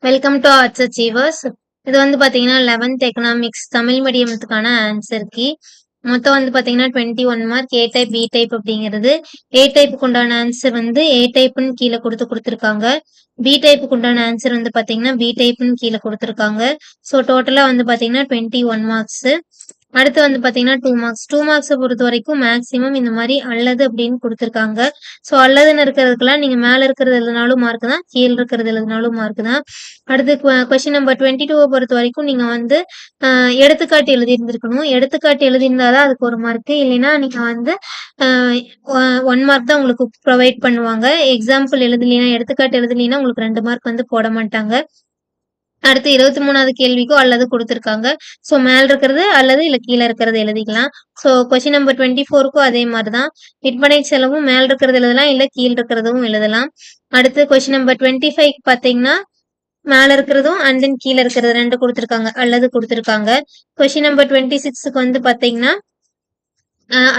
Welcome to arts achievers. இது வந்து பார்த்தீங்கன்னா 11th எக்கனாமிக்ஸ் தமிழ் மீடியத்துக்கான ஆன்சர் கீ. மொத்தம் வந்து பார்த்தீங்கன்னா 21 mark. A type B type அப்படிங்கிறது. ஏ டைப்புக்கு உண்டான ஆன்சர் வந்து ஏ டைப்னு கீழே கொடுத்துருக்காங்க. பி டைப்புக்கு உண்டான ஆன்சர் வந்து பார்த்தீங்கன்னா பி டைப்னு கீழே கொடுத்துருக்காங்க. ஸோ டோட்டலாக வந்து பார்த்தீங்கன்னா 21 மார்க்ஸ். அடுத்து வந்து பார்த்தீங்கன்னா 2 மார்க்ஸ். 2 மார்க்ஸை பொறுத்த வரைக்கும் மேக்ஸிமம் இந்த மாதிரி அல்லது அப்படின்னு கொடுத்துருக்காங்க. ஸோ அல்லதுன்னு இருக்கிறதுக்கெல்லாம் நீங்கள் மேலே இருக்கிறது எழுதினாலும் மார்க் தான், கீழே இருக்கிறது எழுதினாலும் மார்க் தான். அடுத்து கொஸ்டின் நம்பர் 22 பொறுத்த வரைக்கும் நீங்க வந்து எடுத்துக்காட்டு எழுதியிருந்திருக்கணும். எடுத்துக்காட்டு எழுதியிருந்தாதான் அதுக்கு ஒரு மார்க், இல்லைன்னா நீங்க வந்து 1 மார்க் தான் உங்களுக்கு ப்ரொவைட் பண்ணுவாங்க. எக்ஸாம்பிள் எழுதலைன்னா, எடுத்துக்காட்டு எழுதலைன்னா உங்களுக்கு 2 மார்க் வந்து போட மாட்டாங்க. அடுத்து 23வது கேள்விக்கும் அல்லது கொடுத்துருக்காங்க. ஸோ மேல இருக்கிறது அல்லது இல்ல கீழே இருக்கிறது எழுதிக்கலாம். ஸோ கொஸ்டின் நம்பர் 24க்கும் அதே மாதிரி தான். விற்பனை செலவும் மேல இருக்கிறது எழுதலாம், இல்ல கீழே இருக்கிறதும் எழுதலாம். அடுத்து கொஸ்டின் நம்பர் 25 பார்த்தீங்கன்னா மேல இருக்கிறதும் அண்ட் தென் கீழே இருக்கிறது 2 கொடுத்துருக்காங்க, அல்லது கொடுத்துருக்காங்க. கொஸ்டின் நம்பர் 26க்கு வந்து பார்த்தீங்கன்னா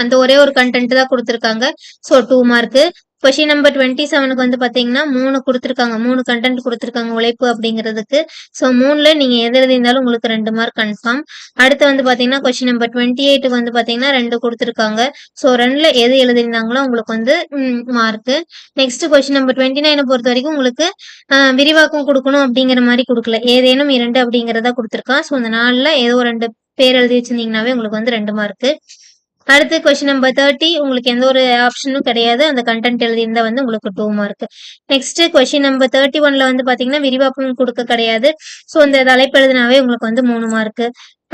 அந்த ஒரே ஒரு கண்டென்ட் தான் கொடுத்துருக்காங்க. So 2 mark. கொஸ்டின் நம்பர் 27க்கு வந்து பார்த்தீங்கன்னா 3 கொடுத்துருக்காங்க, 3 கண்டென்ட் கொடுத்துருக்காங்க உழைப்பு அப்படிங்கிறதுக்கு. ஸோ 3ல நீங்க எது எழுதியிருந்தாலும் உங்களுக்கு 2 மார்க் கன்ஃபார்ம். அடுத்து வந்து பார்த்தீங்கன்னா கொஸ்டின் நம்பர் 28க்கு வந்து பார்த்தீங்கன்னா 2 கொடுத்துருக்காங்க. ஸோ 2ல எது எழுதியிருந்தாங்களோ உங்களுக்கு வந்து மார்க். நெக்ஸ்ட் கொஸ்டின் நம்பர் 29 பொறுத்த வரைக்கும் உங்களுக்கு விரிவாக்கம் கொடுக்கணும் அப்படிங்கிற மாதிரி கொடுக்கல, ஏதேனும் 2 அப்படிங்கிறதா கொடுத்துருக்கான். ஸோ அந்த 4ல ஏதோ 2 பேர் எழுதி வச்சிருந்தீங்கன்னாவே உங்களுக்கு வந்து 2 மார்க். அடுத்து கொஸ்டின் நம்பர் 30 உங்களுக்கு எந்த ஒரு ஆப்ஷனும் கிடையாது, அந்த கண்டென்ட் எழுதியிருந்தா வந்து உங்களுக்கு 2 மார்க். நெக்ஸ்ட் கொஸ்டின் நம்பர் 31ல வந்து பாத்தீங்கன்னா விரிவாக்கம் கொடுக்க கிடையாது. ஸோ இந்த தலைப்பு எழுதினாவே உங்களுக்கு வந்து 3 மார்க்.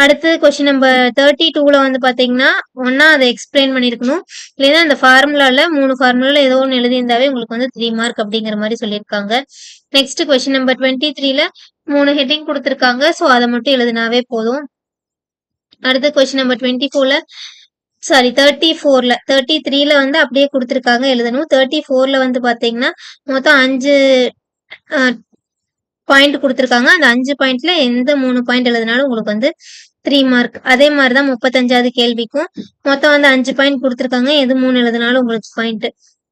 அடுத்து கொஸ்டின் நம்பர் 32ல வந்து பாத்தீங்கன்னா ஒன்னா அதை எக்ஸ்பிளைன் பண்ணிருக்கணும், இல்லைன்னா அந்த ஃபார்முலால 3 ஃபார்முலால ஏதோ ஒன்று எழுதியிருந்தாவே உங்களுக்கு வந்து 3 மார்க் அப்படிங்கிற மாதிரி சொல்லியிருக்காங்க. நெக்ஸ்ட் கொஸ்டின் நம்பர் 23ல 3 ஹெட்டிங் கொடுத்துருக்காங்க. ஸோ அதை மட்டும் எழுதினாவே போதும். அடுத்து கொஸ்டின் நம்பர் 33ல வந்து அப்படியே கொடுத்துருக்காங்க, எழுதணும். 34ல வந்து பாத்தீங்கன்னா மொத்தம் 5 பாயிண்ட் கொடுத்துருக்காங்க. அந்த 5 பாயிண்ட்ல எந்த 3 பாயிண்ட் எழுதினாலும் உங்களுக்கு வந்து 3 மார்க். அதே மாதிரிதான் 35வது கேள்விக்கும் மொத்தம் வந்து 5 பாயிண்ட் கொடுத்துருக்காங்க, எது 3 எழுதினாலும் உங்களுக்கு பாயிண்ட்.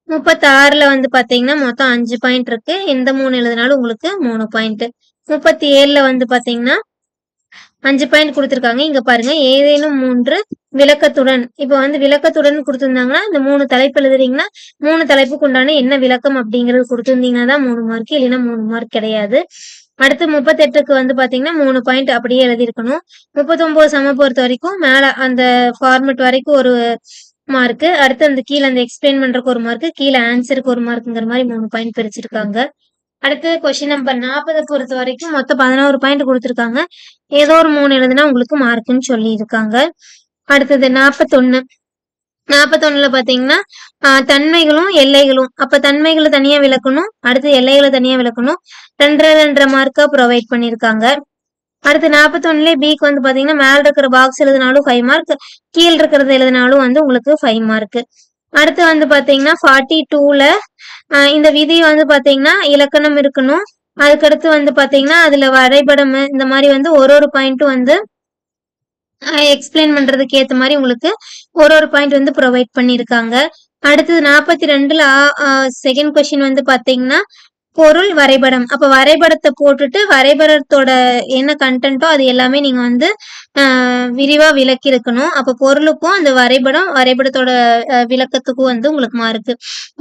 36ல வந்து பாத்தீங்கன்னா மொத்தம் 5 பாயிண்ட் இருக்கு, எந்த 3 எழுதினாலும் உங்களுக்கு 3 பாயிண்ட். 37ல வந்து பாத்தீங்கன்னா 5 பாயிண்ட் கொடுத்துருக்காங்க. இங்க பாருங்க, ஏதேனும் 3 விளக்கத்துடன். இப்ப வந்து விளக்கத்துடன் கொடுத்திருந்தாங்கன்னா இந்த 3 தலைப்பு எழுதுறீங்கன்னா 3 தலைப்புக்கு உண்டான என்ன விளக்கம் அப்படிங்கிறது கொடுத்திருந்தீங்கன்னா தான் 3 மார்க், இல்லைன்னா 3 மார்க் கிடையாது. அடுத்து 38க்கு வந்து பாத்தீங்கன்னா 3 பாயிண்ட் அப்படியே எழுதியிருக்கணும். 39 சம பொறுத்த வரைக்கும் மேல அந்த ஃபார்மெட் வரைக்கும் ஒரு மார்க், அடுத்து அந்த கீழே அந்த எக்ஸ்பிளைன் பண்றதுக்கு ஒரு மார்க், கீழே ஆன்சருக்கு ஒரு மார்க்குங்கிற மாதிரி 3 பாயிண்ட் பிரிச்சிருக்காங்க. அடுத்து கொஸ்டின் நம்பர் 40 பொறுத்த வரைக்கும் மொத்தம் 11 பாயிண்ட் கொடுத்துருக்காங்க, ஏதோ ஒரு 3 எழுதுனா உங்களுக்கு மார்க்குன்னு சொல்லி இருக்காங்க. அடுத்தது 41ல பாத்தீங்கன்னா தன்மைகளும் எல்லைகளும். அப்ப தன்மைகளை தனியா விளக்கணும், அடுத்து எல்லைகளை தனியா விளக்கணும். 2.5 மார்க்கா ப்ரொவைட் பண்ணிருக்காங்க. அடுத்து 41ல பிக்கு வந்து பாத்தீங்கன்னா மேல இருக்கிற பாக்ஸ் எழுதினாலும் 5 மார்க், கீழ் இருக்கிறது எழுதினாலும் வந்து உங்களுக்கு 5 மார்க். அடுத்து வந்து பாத்தீங்கன்னா 42ல இந்த விதி வந்து பாத்தீங்கன்னா இலக்கணம் இருக்கணும். அதுக்கடுத்து வந்து பாத்தீங்கன்னா அதுல வரைபடம் இந்த மாதிரி வந்து ஒரு பாயிண்ட்டும் வந்து எக்ஸ்பிளைன் பண்றதுக்கு ஏத்த மாதிரி உங்களுக்கு ஒரு பாயிண்ட் வந்து ப்ரொவைட் பண்ணிருக்காங்க. அடுத்தது 42ல செகண்ட் கொஸ்டின் வந்து பாத்தீங்கன்னா பொருள் வரைபடம். அப்ப வரைபடத்தை போட்டுட்டு வரைபடத்தோட என்ன கண்டென்ட்டோ அது எல்லாமே நீங்க வந்து விரிவா விளக்கி இருக்கணும். அப்ப பொருளுக்கும் அந்த வரைபடத்தோட விளக்கத்துக்கும் வந்து உங்களுக்கு மார்க்.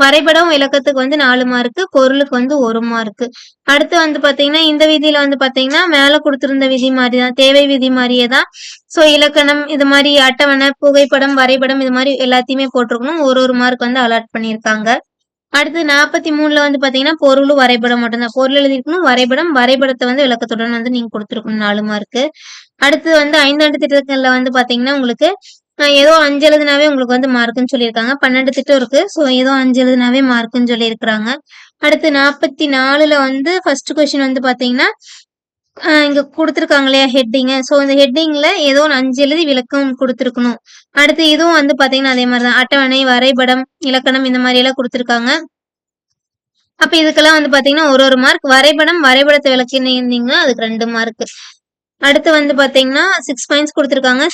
வரைபடம் விளக்கத்துக்கு வந்து 4 மார்க், பொருளுக்கு வந்து 1 மார்க். அடுத்து வந்து பாத்தீங்கன்னா இந்த விதியில வந்து பாத்தீங்கன்னா மேல கொடுத்திருந்த விதி மாதிரிதான், தேவை விதி மாதிரியே தான். சோ இலக்கணம் இது மாதிரி அட்டவணை புகைப்படம் வரைபடம் இது மாதிரி எல்லாத்தையுமே போட்டிருக்கணும், ஒரு மார்க் வந்து அலாட் பண்ணியிருக்காங்க. அடுத்து 43ல வந்து பாத்தீங்கன்னா பொருளும் வரைபடம் மட்டும்தான், பொருள் எழுதிருக்கணும், வரைபடத்தை வந்து விளக்கத்துடன் வந்து நீங்க கொடுத்துருக்கணும், 4 மார்க். அடுத்து வந்து 5ஆண்டு திட்டங்கள்ல வந்து பாத்தீங்கன்னா உங்களுக்கு ஏதோ 5 எழுதினாவே உங்களுக்கு வந்து மார்க்குன்னு சொல்லியிருக்காங்க. 12 திட்டம் இருக்கு, ஸோ ஏதோ 5 எழுதினாவே மார்க்குன்னு சொல்லியிருக்கிறாங்க. அடுத்து 44ல வந்து ஃபர்ஸ்ட் கொஸ்டின் வந்து பாத்தீங்கன்னா இங்க கொடுத்துருக்காங்க இல்லையா ஹெட்டிங். ஸோ இந்த ஹெட்டிங்ல ஏதோ 5 எழுதி விளக்கம் கொடுத்துருக்கணும். அடுத்து இதுவும் வந்து பாத்தீங்கன்னா அதே மாதிரிதான், அட்டவணை வரைபடம் இலக்கணம் இந்த மாதிரி எல்லாம் கொடுத்துருக்காங்க. அப்ப இதுக்கெல்லாம் வந்து பாத்தீங்கன்னா ஒரு மார்க். வரைபடத்தை விளக்கினீங்கன்னா அதுக்கு 2 மார்க். அடுத்து வந்து பாத்தீங்கன்னா 6 பாயிண்ட்ஸ் கொடுத்துருக்காங்க,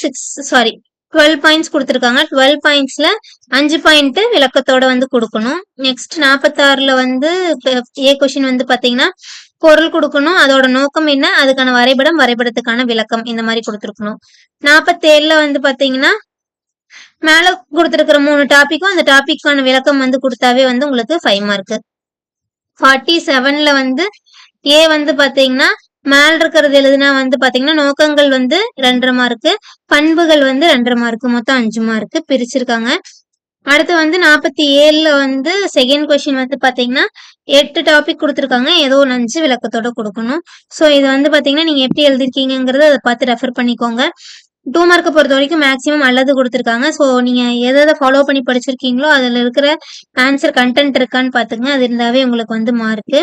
12 பாயிண்ட்ஸ் கொடுத்துருக்காங்க. 12 பாயிண்ட்ஸ்ல 5 பாயிண்ட் விளக்கத்தோட வந்து கொடுக்கணும். நெக்ஸ்ட் 46ல வந்து ஏ கொஸ்டின் வந்து பாத்தீங்கன்னா பொருள் குடுக்கணும். அதோட நோக்கம் என்ன? அதுக்கான வரைபடம், வரைபடத்துக்கான விளக்கம் இந்த மாரி குடுத்துருக்கணும். 47ல வந்து பாத்தீங்கன்னா, மேல குடுத்திருக்கிற 3 டாபிக்கும் அந்த டாபிக்கான விளக்கம் வந்து குடுத்தாவே வந்து உங்களுக்கு 5 மார்க்கு. 47ல வந்து ஏ வந்து பாத்தீங்கன்னா, மேல இருக்கிறது எழுதுனா வந்து பாத்தீங்கன்னா, நோக்கங்கள் வந்து 2.5 மார்க்கு, பண்புகள் வந்து 2.5 மார்க்கு, மொத்தம் 5 மார்க்கு பிரிச்சிருக்காங்க. அடுத்து வந்து 47ல வந்து செகண்ட் கொஸ்டின் வந்து பாத்தீங்கன்னா 8 டாபிக் குடுத்திருக்காங்க. ஏதோ ஒரு 5 விளக்கத்தோட குடுக்கணும். ஸோ இது வந்து பாத்தீங்கன்னா, நீங்க எப்படி எழுதிருக்கீங்கங்கிறத அத பாத்து ரெஃபர் பண்ணிக்கோங்க. 2 மார்க்க பொறுத்தவரைக்கும் மேக்ஸிமம் நல்லது குடுத்திருக்காங்க. ஸோ நீங்க எத ஃபாலோ பண்ணி படிச்சிருக்கீங்களோ, அதுல இருக்கிற ஆன்சர் கன்டென்ட் இருக்கான்னு பாத்துக்கங்க. அது இருந்தாவே உங்களுக்கு வந்து மார்க்கு.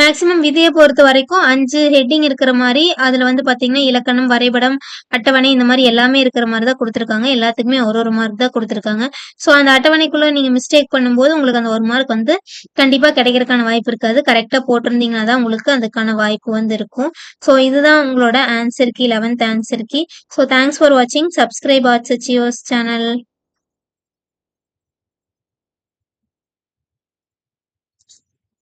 மேக்ஸிமம் விதிய பொறுத்தவரைக்கும் 5 ஹெட்டிங் இருக்கிற மாரி, அதுல வந்து பாத்தீங்கன்னா, இலக்கணம், வரைபடம், அட்டவணை இந்த மாரி எல்லாமே இருக்கிற மாரி தான் குடுத்திருக்காங்க. எல்லாத்துக்குமே ஒரு மார்க் தான் குடுத்திருக்காங்க. ஸோ அந்த அட்டவணைக்குள்ள நீங்க மிஸ்டேக் பண்ணும்போது, உங்களுக்கு அந்த 1 மார்க் வந்து கண்டிப்பா கிடைக்கிறதுக்கான வாய்ப்பு இருக்காது. கரெக்ட்டா போட்டிருந்தீங்கன்னா தான் உங்களுக்கு அதுக்கான வாய்ப்பு வந்து இருக்கும். ஸோ இதுதான் உங்களோட answer key 11th answer key. So thanks for watching. Subscribe Arts Achievers channel.